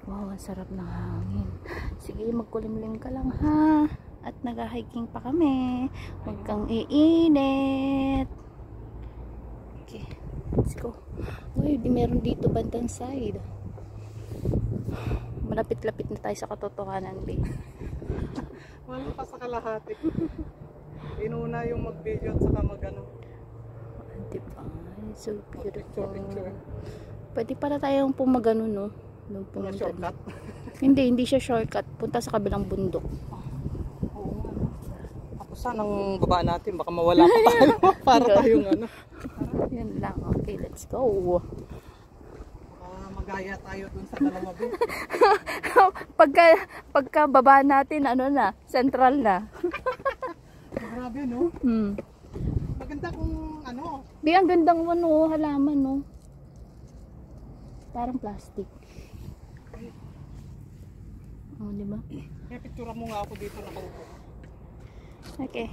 Wow, ang sarap ng hangin. Sige, magkulimlim ka lang ha. At nag-hiking pa kami. Huwag kang iinit. Okay, let's go. Uy, meron dito bandang side. Malapit-lapit na tayo sa katotohanan, babe. Wala pa sa kalahati. Inuna yung mag-video at saka mag-ano. Diba? It's so beautiful. Picture. Pwede para tayong pumagano, no? Mga shortcut. Hindi siya shortcut. Punta sa kabilang bundok. Oo nga. Ako sanang baba natin. Baka mawala pa tayo. Para tayong ano. Yan lang. Okay, let's go. Magaya tayo dun sa dalawa bin. Pagka baba natin, ano na, central na. Grabe, no? Maganda kung ano. Di, ang gandang ano, halaman, no? Parang plastic. Oh, di ba? Kaya picture mo nga ako dito nakaupo. Okay.